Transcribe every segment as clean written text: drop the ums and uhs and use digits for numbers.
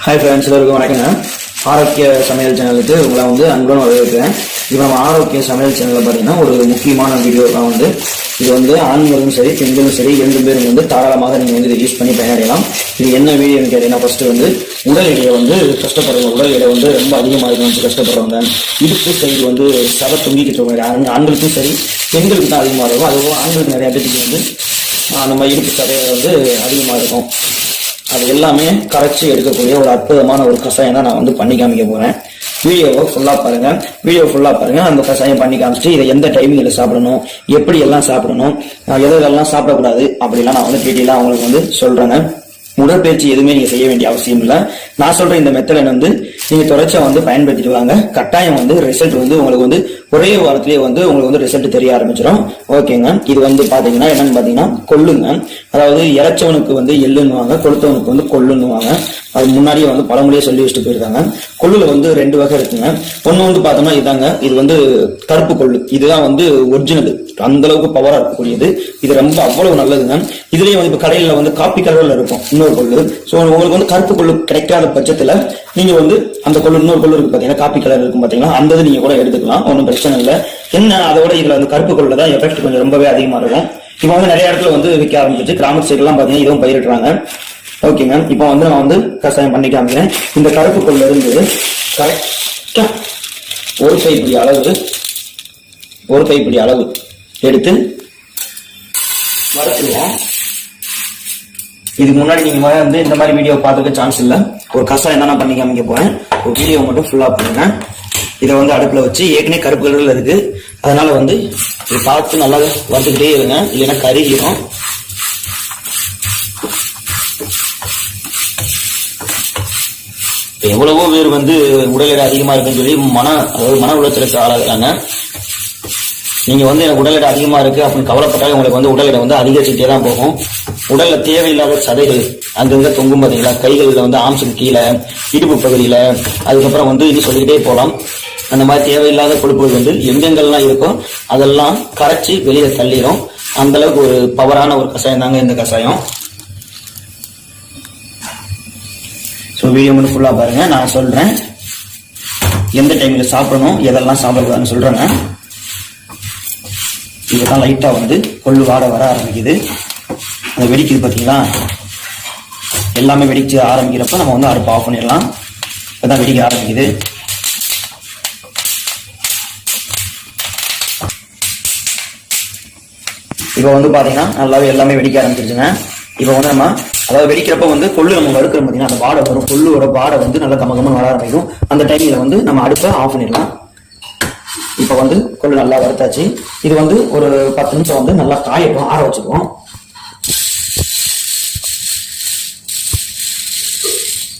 Hi friends, எல்லாருக்கும் வணக்கங்க. ஆரோக்கிய சமையல் சேனலுக்கு உங்களை அன்புடன் வரவேற்கிறேன். இப்போ நம்ம ஆரோக்கிய சமையல் சேனலில் பார்த்தீங்கன்னா ஒரு முக்கியமான வீடியோ தான் இது ஆண்களும் சரி பெண்களும் சரி 2 பேரும் தாராளமாக நீங்கள் இதை யூஸ் பண்ணி பயனடையலாம். இது என்ன வீடியோன்னு கேட்டீங்கன்னா, ஃபர்ஸ்ட் உடல் எடையை கஷ்டப்படுறவங்க, உடல் எடை ரொம்ப அதிகமாக இருக்கணும் கஷ்டப்படுறவங்க, இடுப்பு சைடு சதை தொங்கிக்கிட்டு இருக்கவங்க, ஆண்களுக்கும் சரி பெண்களுக்கு தான் அதிகமாக இருக்கும். அதுவும் ஆண்களுக்கு நிறைய பேருக்கு நம்ம இடுப்பு சதையை அதிகமாக இருக்கும். அது எல்லாமே கரைச்சி எடுக்கக்கூடிய ஒரு அற்புதமான ஒரு கஷாயம் தான் நான் பண்ணி காமிக்க போறேன். வீடியோவை ஃபுல்லா பாருங்க. அந்த கஷாயம் பண்ணி காமிச்சிட்டு இதை எந்த டைமிங்ல சாப்பிடணும், எப்படி எல்லாம் சாப்பிடணும், எதெல்லாம் சாப்பிடக்கூடாது அப்படிலாம் நான் டீட்டெயிலாக அவங்களுக்கு சொல்றேங்க. உடற்பயிற்சி எதுவுமே நீங்க செய்ய வேண்டிய அவசியம் இல்லை. நான் சொல்ற இந்த மெத்தட் நீங்க தொடர்ச்சியா பயன்படுத்திட்டு வாங்க. கட்டாயம் ரிசல்ட் உங்களுக்கு ஒரே வாரத்திலேயே உங்களுக்கு ரிசல்ட் தெரிய ஆரம்பிச்சிடும். ஓகேங்க. இது பாத்தீங்கன்னா என்னன்னு பாத்தீங்கன்னா கொள்ளுங்க. அதாவது இறைச்சவனுக்கு எள்ளுன்னுவாங்க, கொளுத்தவனுக்கு கொள்ளுன்னுவாங்க. அது முன்னாடியே பழமொழியே சொல்லி வச்சுட்டு போயிருக்காங்க. கொள்ளுல 2 வகை இருக்குங்க. ஒண்ணு பார்த்தோம்னா இதாங்க, இது கருப்பு கொள்ளு. இதுதான் ஒரிஜினல், அந்த அளவுக்கு பவரா இருக்கக்கூடியது. இது ரொம்ப அவ்வளவு நல்லதுங்க. இதுலயே இப்ப கடையில காப்பி கலர்ல இருக்கும் இன்னொரு கொள்ளு. சோ உங்களுக்கு கருப்பு கொள்ளு கிடைக்காத பட்சத்துல நீங்க அந்த கொள்ளு, இன்னொரு கொள்ளு இருக்கு பாத்தீங்கன்னா, காப்பி கலர் இருக்கும் பாத்தீங்கன்னா, அந்த நீங்க கூட எடுத்துக்கலாம், ஒன்றும் பிரச்சனை இல்லை. என்ன அதோட இதுல கருப்பு கொள்ளுல தான் எஃபெக்ட் கொஞ்சம் ரொம்பவே அதிகமா இருக்கும். இப்ப நிறைய இடத்துல விற்க ஆரம்பிச்சிச்சு. கிராமத்து சைடு எல்லாம் பாத்தீங்கன்னா இதுவும் பயிரிடுறாங்க. ஓகேங்க. இப்போ நான் கஷாயம் பண்ணி காமிக்கிறேன். இந்த கருப்பு கொள்ளுல இருந்து கரெக்டா ஒரு கைப்பிடி அளவு எடுத்து வறுத்துருவோம். இதுக்கு முன்னாடி நீங்க இந்த மாதிரி வீடியோ பார்த்துக்க சான்ஸ் இல்லை. ஒரு கஷாயம் தான் நான் பண்ணி காமிக்க போறேன். ஒரு வீடியோ மட்டும் ஃபுல்லா பண்ணுங்க. இதை அடுப்புல வச்சு ஏற்கனவே கருப்பு கலர்ல இருக்கு, அதனால இதை பார்த்து நல்லா வறுத்துக்கிட்டே இருங்க, இல்லைன்னா கருகிடும். எவ்வளவோ பேர் உடல் எடை அதிகமா இருக்குன்னு சொல்லி மன உளைச்சலுக்கு ஆளாகிறாங்க. நீங்க எனக்கு உடல் எடை அதிகமா இருக்கு அப்படின்னு கவலைப்பட்டாலும் உங்களுக்கு உடல் எடை அதிகரிச்சுட்டே தான் போகும். உடல்ல தேவையில்லாத சதைகள் அங்கங்க தொங்கும் பாத்தீங்களா, கைகள்ல ஆம்சுக்கு கீழே, இடுப்பு பகுதியில, அதுக்கப்புறம் இன்னும் சொல்லிக்கிட்டே போகலாம். அந்த மாதிரி தேவையில்லாத கொழுப்புகள் எங்கெங்கெல்லாம் இருக்கோ அதெல்லாம் கரைச்சி வெளியே தள்ளிடும். அந்த அளவுக்கு ஒரு பவரான ஒரு கஷாயம் தாங்க இந்த கஷாயம். வீடியோ மட்டும் ஃபுல்லா பாருங்க. நான் சொல்றேன் எந்த டைம்ல சாப்பிடணும், எதெல்லாம் சாப்பிடக்கூடாதுன்னு சொல்றேங்க. இதுதான் லைட்டா கொள்ளு வாட வர ஆரம்பிக்குது. அந்த வெடிக்குது பாத்தீங்களா, எல்லாமே வெடிச்சு ஆரம்பிக்கிறப்ப நம்ம அடுப்பு ஆஃப் பண்ணிடலாம். இப்பதான் வெடிக்க ஆரம்பிக்குது. இப்போ பாத்தீங்கன்னா நல்லாவே எல்லாமே வெடிக்க ஆரம்பிச்சிருச்சுங்க. இப்போ நம்ம அதாவது வெடிக்கிறப்ப கொள்ளு நம்ம வறுக்கிற பார்த்தீங்கன்னா அந்த வாடை வரும். கொள்ளுவோட வாடை நல்லா கமகமாக வர ஆரம்பிக்கும். அந்த டைம்ல நம்ம அடுப்பை ஆஃப் பண்ணிடலாம். இப்போ கொள்ளு நல்லா வறுத்தாச்சு. இது ஒரு 10 நிமிஷம் நல்லா காயட்டும், ஆற வச்சுக்குவோம்.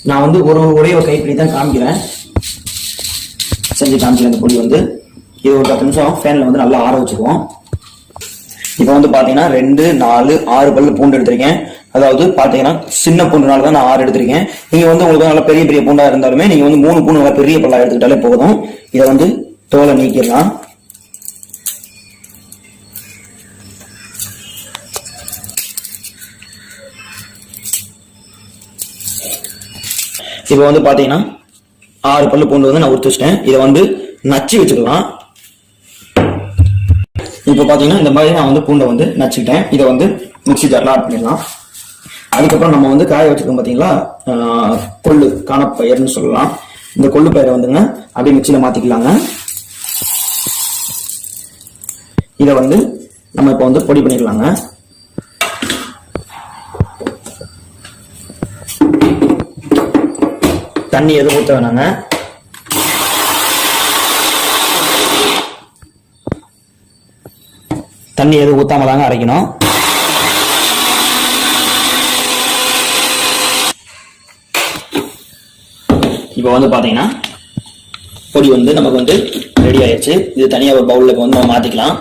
நான் ஒரே ஒரு கைப்பிடி தான் காமிக்கிறேன், செஞ்சு காமிக்கிறேன். இந்த பொடி இது ஒரு 10 நிமிஷம் ஃபேன்ல நல்லா ஆற வச்சுக்குவோம். இப்போ பாத்தீங்கன்னா 2, 4, 6 பல்லு பூண்டு எடுத்திருக்கேன். அதாவது பாத்தீங்கன்னா சின்ன பூண்டுனால தான் நான் 6 எடுத்திருக்கேன். நீங்க உங்களுக்கு நல்லா பெரிய பெரிய பூண்டா இருந்தாலுமே நீங்க 3 பூண்டு நல்லா பெரிய பல்லா எடுத்துக்கிட்டாலே போதும். இதை தோலை நீக்கிடலாம். இப்போ பாத்தீங்கன்னா 6 பல்லு பூண்டு நான் உரிச்சு வச்சிட்டேன். இதை நச்சு வச்சுக்கலாம். இப்போ பாத்தீங்கன்னா இந்த மாதிரி நான் பூண்டை நச்சுக்கிட்டேன். இதை மிக்சி ஜார்ல ஆட் பண்ணிடலாம். அதுக்கப்புறம் நம்ம காய வச்சிருக்கோம் பாத்தீங்களா, கொள்ளு காணப்பயிர்னு சொல்லலாம். இந்த கொள்ளு பயிரை அப்படியே மிக்சியில மாத்திக்கலாங்க. இதை நம்ம இப்ப பொடி பண்ணிக்கலாங்க. தண்ணி எதுவும் ஊற்ற வேணாங்க. தண்ணி எதுவும் ஊத்தாம தாங்க அரைக்கணும். இப்போ பாத்தீங்கன்னா பொடி நமக்கு ரெடி ஆயிடுச்சு. இது தனியா ஒரு பவுல்ல நம்ம மாத்திக்கலாம்.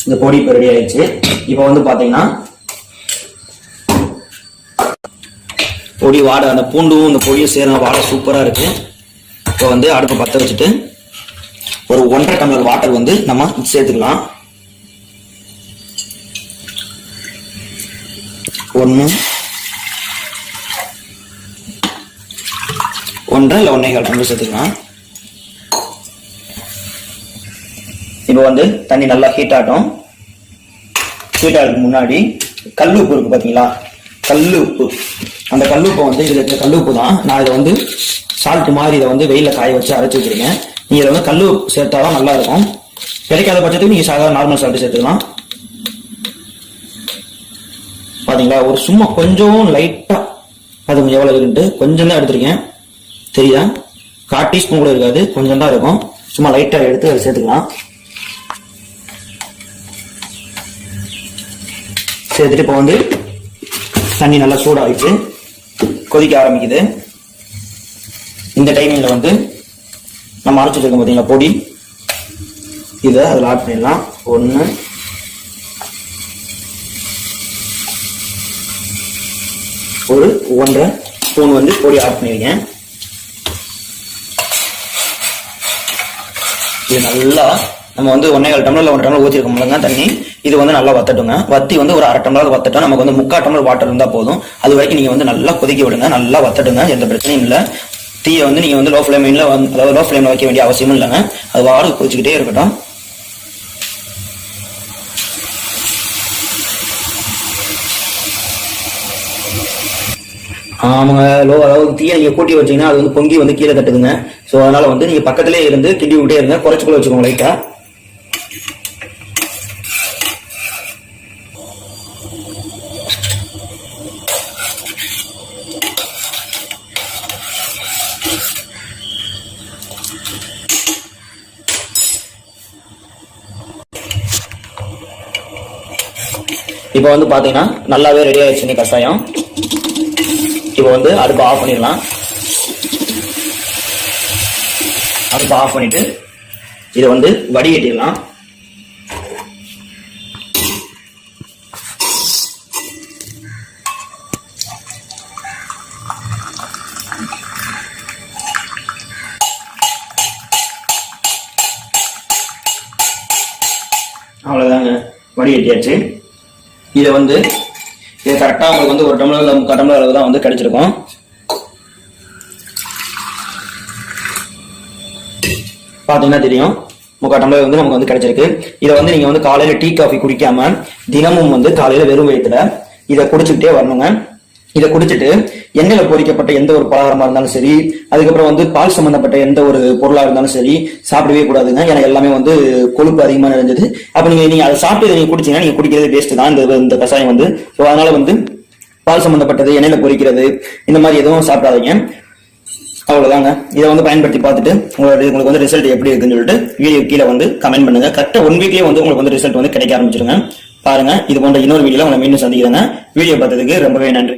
இந்த பொடி இப்போ ரெடி ஆயிடுச்சு. இப்போ பாத்தீங்கன்னா பொடி வாடை, அந்த பூண்டும் இந்த பொடியும் சேர்ந்த வாடை சூப்பரா இருக்கு. இப்போ வந்து அடுப்பு பற்ற வச்சுட்டு ஒரு 1.5 டம்ளர் வாட்டர் வந்து நம்ம சேர்த்துக்கலாம். 1 1.5 இல்லை 1.25 டம்ளர் சேர்த்துக்கலாம். இப்போ வந்து தண்ணி நல்லா ஹீட் ஆகட்டும். ஹீட் ஆகிறதுக்கு முன்னாடி கல் உப்பு இருக்கு பார்த்தீங்களா, கல் உப்பு. அந்த கல் உப்பை வந்து இதில் இருக்க கல் உப்பு தான். நான் இதை வந்து சால்ட் மாதிரி இதை வந்து வெயிலில் காய வச்சு அரைச்சி வச்சிருக்கேன். நீங்கள் இதில் வந்து கல் உப்பு சேர்த்தாதான் நல்லா இருக்கும். கிடைக்காத பட்சத்துக்கு நீங்கள் சாதாரண நார்மல் சால்ட் சேர்த்துக்கலாம். பார்த்தீங்களா, ஒரு சும்மா கொஞ்சம் லைட்டாக, அது எவ்வளோ இருக்குன்ட்டு கொஞ்சம் தான் எடுத்திருக்கேன். சரியா, 1/4 டீஸ்பூன் கூட இருக்காது, கொஞ்சம் தான் இருக்கும். சும்மா லைட்டாக எடுத்து அதை சேர்த்துக்கலாம். சேர்த்துட்டு இப்போ வந்து தண்ணி நல்லா சூடாகிட்டு கொதிக்க ஆரம்பிக்குது. இந்த டைமிங்கில் வந்து நம்ம அரைச்சி வச்சிருக்கோம் பார்த்தீங்களா பொடி, இதை அதில் ஆட் பண்ணிடலாம். 1 ஒரு 1.5 ஸ்பூன் வந்து பொடி ஆட் பண்ணிருக்கேன். இது நல்லா நம்ம வந்து 1.25 டம்ளர்ல 1 டம்ளர் ஊற்றிருக்கோம்லங்க தண்ணி, இது வந்து நல்லா வத்தட்டுங்க. வத்தி வந்து ஒரு 1/2 டம்ளர் வத்தட்டும். நமக்கு வந்து 3/4 டம்ளர் வாட்டர் இருந்தால் போதும். அது வரைக்கும் நீங்கள் வந்து நல்லா கொதிக்க விடுங்க, நல்லா வத்தட்டுங்க. எந்த பிரச்சனையும் இல்லை. தீயை வந்து நீங்கள் வந்து லோ ஃப்ளேமில், அதாவது லோ ஃப்ளேமில் வைக்க வேண்டிய அவசியமும் இல்லைங்க. அது வாடு கொதிச்சுக்கிட்டே இருக்கட்டும். ஆமாங்க, அதாவது தீயை நீங்க கூட்டி வச்சீங்கன்னா அது வந்து பொங்கி வந்து கீழே தட்டுதுங்க. ஸோ அதனால வந்து நீங்க பக்கத்திலே இருந்து கிண்டி விட்டே இருங்க, குறைச்சுக்குள்ள வச்சுக்கோங்க லைட்டா. இப்போ வந்து பாத்தீங்கன்னா நல்லாவே ரெடி ஆயிடுச்சு கஷாயம். இப்போ வந்து அடுப்பு ஆஃப் பண்ணிடலாம். அடுப்பு ஆஃப் பண்ணிட்டு இதை வந்து வடிகட்டிடலாம். அவ்வளவுதாங்க, வடிகட்டியாச்சு. இதை வந்து இது கரெக்டாக உங்களுக்கு வந்து 1 டம்ளர் 3/4 டம்ளர் அளவு தான் வந்து கிடைச்சிருக்கும். பார்த்தீங்கன்னா தெரியும், 3/4 டம்ளர் வந்து நமக்கு வந்து கிடைச்சிருக்கு. இதை வந்து நீங்கள் வந்து காலையில் டீ காஃபி குடிக்காம தினமும் வந்து காலையில் வெறும் வயிற்றுல இதை குடிச்சுக்கிட்டே வரணுங்க. இதை குடிச்சிட்டு எண்ணெயில் பொரிக்கப்பட்ட எந்த ஒரு பலகாரமா இருந்தாலும் சரி, அதுக்கப்புறம் வந்து பால் சம்பந்தப்பட்ட எந்த ஒரு பொருளா இருந்தாலும் சரி சாப்பிடவே கூடாதுங்க. ஏன்னா எல்லாமே வந்து கொழுப்பு அதிகமா நிறைஞ்சது. அப்ப நீங்க அதை சாப்பிட்டு நீங்க குடிச்சீங்கன்னா நீங்க குடிக்கிறது வேஸ்ட் தான் இந்த கஷாயம் வந்து. ஸோ அதனால வந்து பால் சம்பந்தப்பட்டது, எண்ணெயில பொரிக்கிறது, இந்த மாதிரி எதுவும் சாப்பிடாதீங்க. அவ்வளவுதாங்க. இதை வந்து பயன்படுத்தி பார்த்துட்டு உங்களுக்கு வந்து ரிசல்ட் எப்படி இருக்குன்னு சொல்லிட்டு வீடியோ கீழே வந்து கமெண்ட் பண்ணுங்க. கரெக்டா 1 வீக்லயே வந்து உங்களுக்கு வந்து ரிசல்ட் வந்து கிடைக்க ஆரம்பிச்சிருங்க. பாருங்க, இது போன்ற இன்னொரு வீடியோல உங்களை மீண்டும் சந்திக்கிறேங்க. வீடியோ பார்த்ததுக்கு ரொம்பவே நன்றி.